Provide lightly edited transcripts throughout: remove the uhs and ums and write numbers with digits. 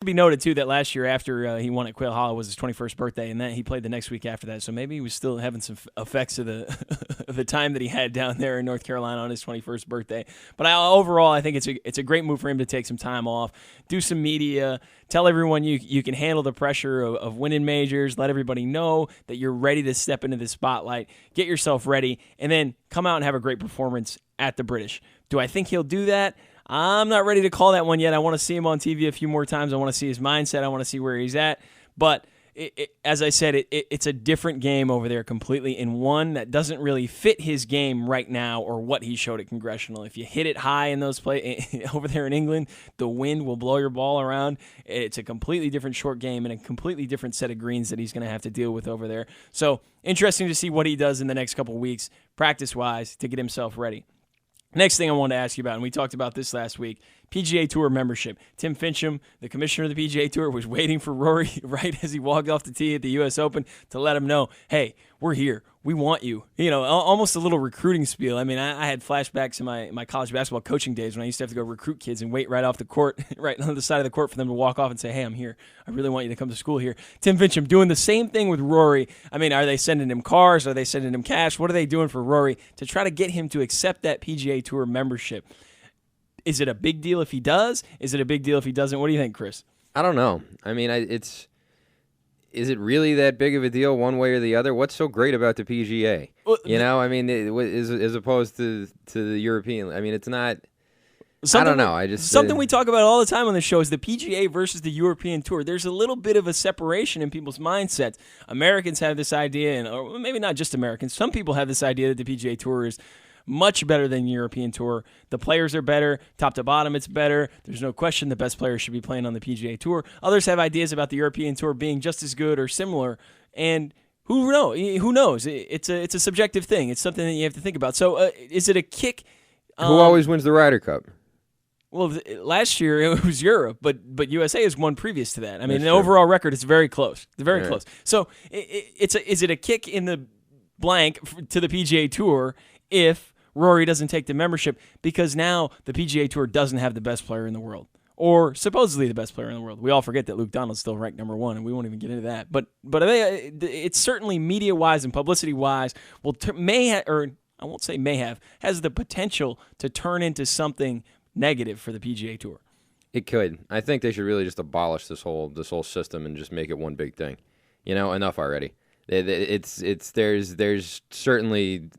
Be noted too that last year after he won at Quail Hollow was his 21st birthday, and then he played the next week after that. So maybe he was still having some effects of the of the time that he had down there in North Carolina on his 21st birthday. But overall, I think it's a great move for him to take some time off, do some media, tell everyone you can handle the pressure of winning majors, let everybody know that you're ready to step into the spotlight, get yourself ready, and then come out and have a great performance at the British. Do I think he'll do that? I'm not ready to call that one yet. I want to see him on TV a few more times. I want to see his mindset. I want to see where he's at. But as I said, it's a different game over there completely, and one that doesn't really fit his game right now or what he showed at Congressional. If you hit it high in those over there in England, the wind will blow your ball around. It's a completely different short game and a completely different set of greens that he's going to have to deal with over there. So interesting to see what he does in the next couple of weeks, practice-wise, to get himself ready. Next thing I wanted to ask you about, and we talked about this last week, PGA Tour membership. Tim Finchem, the commissioner of the PGA Tour, was waiting for Rory right as he walked off the tee at the U.S. Open to let him know, hey, we're here. We want you. You know, almost a little recruiting spiel. I mean, I had flashbacks in my college basketball coaching days when I used to have to go recruit kids and wait right off the court, right on the side of the court for them to walk off and say, hey, I'm here. I really want you to come to school here. Tim Finchem doing the same thing with Rory. I mean, are they sending him cars? Are they sending him cash? What are they doing for Rory to try to get him to accept that PGA Tour membership? Is it a big deal if he does? Is it a big deal if he doesn't? What do you think, Chris? I don't know. I mean, is it really that big of a deal one way or the other? What's so great about the PGA? Well, I mean, as opposed to the European. I mean, it's not. I don't know. Something we talk about all the time on the show is the PGA versus the European Tour. There's a little bit of a separation in people's mindsets. Americans have this idea, or maybe not just Americans. Some people have this idea that the PGA Tour is much better than the European Tour. The players are better. Top to bottom, it's better. There's no question the best players should be playing on the PGA Tour. Others have ideas about the European Tour being just as good or similar. And who knows? It's a subjective thing. It's something that you have to think about. So is it a kick? Who always wins the Ryder Cup? Well, last year it was Europe, but USA has won previous to that. I mean, the overall record is very close. It's very close. So is it a kick in the blank to the PGA Tour if Rory doesn't take the membership, because now the PGA Tour doesn't have the best player in the world, or supposedly the best player in the world? We all forget that Luke Donald's still ranked number one, and we won't even get into that. But it's certainly media-wise and publicity-wise has the potential to turn into something negative for the PGA Tour. It could. I think they should really just abolish this whole system and just make it one big thing. You know, enough already. There's certainly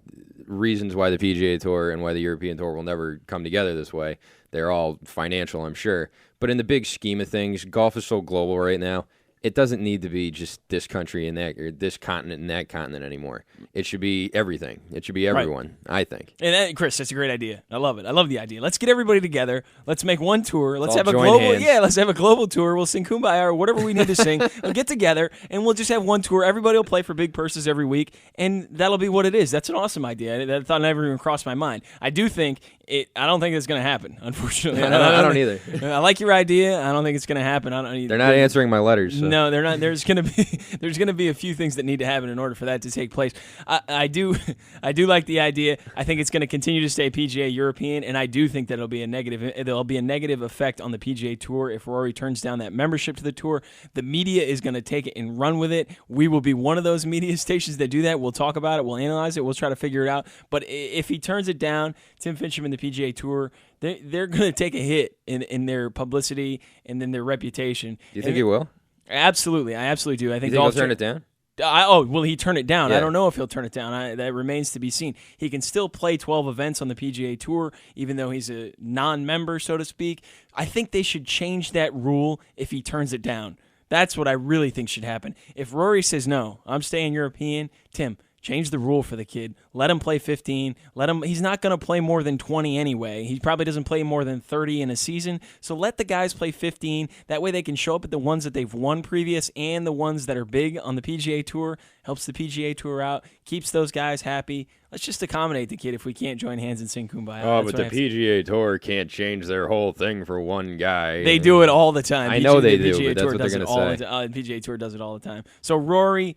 reasons why the PGA Tour and why the European Tour will never come together this way. They're all financial, I'm sure. But in the big scheme of things, golf is so global right now. It doesn't need to be just this country and that, or this continent and that continent anymore. It should be everything. It should be everyone, I think. And Chris, that's a great idea. I love it. I love the idea. Let's get everybody together. Let's make one tour. Let's have a global hands. Yeah, let's have a global tour. We'll sing Kumbaya or whatever we need to sing. We'll get together and we'll just have one tour. Everybody will play for big purses every week, and that'll be what it is. That's an awesome idea. That thought never even crossed my mind. I do think I don't think it's going to happen, unfortunately. I don't either. I like your idea. I don't think it's going to happen. They're not answering my letters. So. No, they're not. There's going to be a few things that need to happen in order for that to take place. I do like the idea. I think it's going to continue to stay PGA European, and I do think that there'll be a negative effect on the PGA Tour if Rory turns down that membership to the tour. The media is going to take it and run with it. We will be one of those media stations that do that. We'll talk about it. We'll analyze it. We'll try to figure it out. But if he turns it down, Tim Finchem and the PGA Tour, they're going to take a hit in their publicity and then their reputation. Do you think he will? Absolutely. I absolutely do. I think he'll turn it down? Will he turn it down? Yeah. I don't know if he'll turn it down. That remains to be seen. He can still play 12 events on the PGA Tour, even though he's a non-member, so to speak. I think they should change that rule if he turns it down. That's what I really think should happen. If Rory says, no, I'm staying European, Tim, change the rule for the kid. Let him play 15. He's not going to play more than 20 anyway. He probably doesn't play more than 30 in a season. So let the guys play 15. That way they can show up at the ones that they've won previous and the ones that are big on the PGA Tour. Helps the PGA Tour out. Keeps those guys happy. Let's just accommodate the kid if we can't join hands and sing Kumbaya. Oh, but the PGA Tour can't change their whole thing for one guy. They do it all the time. I know they do, but that's what they're going to say. The PGA Tour does it all the time. So Rory,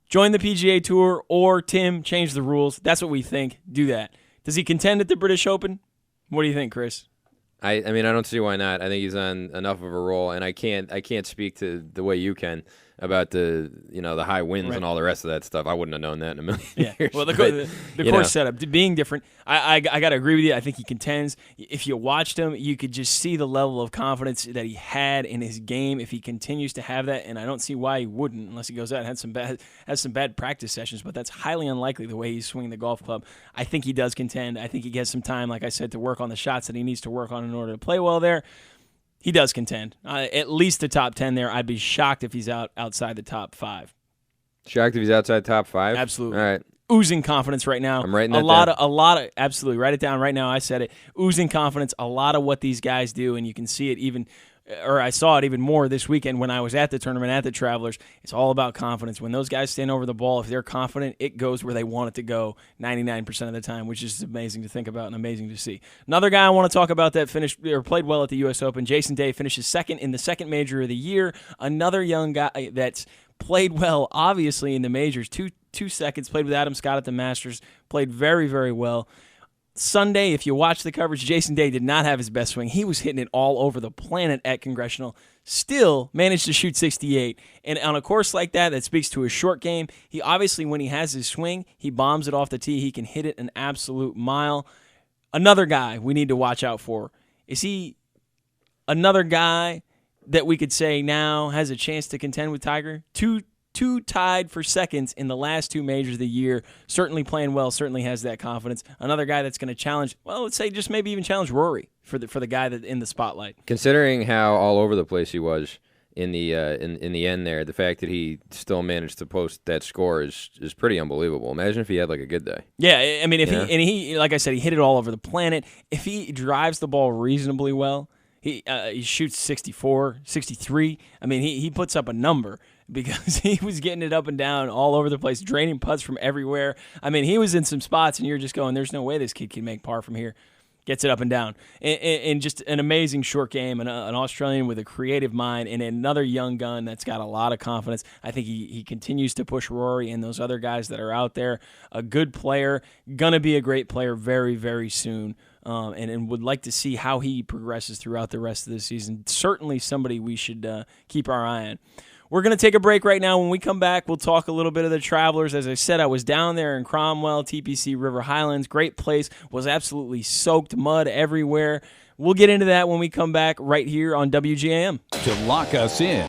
join the PGA Tour, or Tim, change the rules. That's what we think. Do that. Does he contend at the British Open? What do you think, Chris? I mean, I don't see why not. I think he's on enough of a roll, and I can't speak to the way you can about the high winds and all the rest of that stuff. I wouldn't have known that in a million years. Well, the course setup being different, I got to agree with you. I think he contends. If you watched him, you could just see the level of confidence that he had in his game. If he continues to have that, and I don't see why he wouldn't, unless he goes out and has some bad practice sessions. But that's highly unlikely the way he's swinging the golf club. I think he does contend. I think he gets some time, like I said, to work on the shots that he needs to work on in order to play well there. He does contend. At least the top 10 there. I'd be shocked if he's outside the top 5. Shocked if he's outside top 5? Absolutely. All right. Oozing confidence right now. I'm writing that down. A lot of absolutely. Write it down right now. I said it. Oozing confidence. A lot of what these guys do, and you can see it even, or I saw it even more this weekend when I was at the tournament at the Travelers. It's all about confidence. When those guys stand over the ball, if they're confident, it goes where they want it to go 99% of the time, which is amazing to think about and amazing to see. Another guy I want to talk about that played well at the U.S. Open, Jason Day, finishes second in the second major of the year. Another young guy that's played well, obviously, in the majors. Two seconds, played with Adam Scott at the Masters, played very, very well. Sunday, if you watch the coverage, Jason Day did not have his best swing. He was hitting it all over the planet at Congressional. Still managed to shoot 68. And on a course like that speaks to his short game. He obviously, when he has his swing, he bombs it off the tee. He can hit it an absolute mile. Another guy we need to watch out for. Is he another guy that we could say now has a chance to contend with Tiger? Two tied for seconds in the last 2 majors of the year. Certainly playing well, certainly has that confidence. Another guy that's going to challenge, well, let's say just maybe even challenge Rory for the guy that in the spotlight. Considering how all over the place he was in the end there, the fact that he still managed to post that score is pretty unbelievable. Imagine if he had like a good day. Yeah, I mean, he like I said, he hit it all over the planet. If he drives the ball reasonably well, he shoots 64, 63. I mean, he puts up a number because he was getting it up and down all over the place, draining putts from everywhere. I mean, he was in some spots, and you're just going, there's no way this kid can make par from here. Gets it up and down. And just an amazing short game, an Australian with a creative mind, and another young gun that's got a lot of confidence. I think he continues to push Rory and those other guys that are out there. A good player, going to be a great player very, very soon. And would like to see how he progresses throughout the rest of the season. Certainly somebody we should keep our eye on. We're going to take a break right now. When we come back, we'll talk a little bit of the Travelers. As I said, I was down there in Cromwell, TPC River Highlands. Great place. Was absolutely soaked, mud everywhere. We'll get into that when we come back right here on WGAM. To lock us in.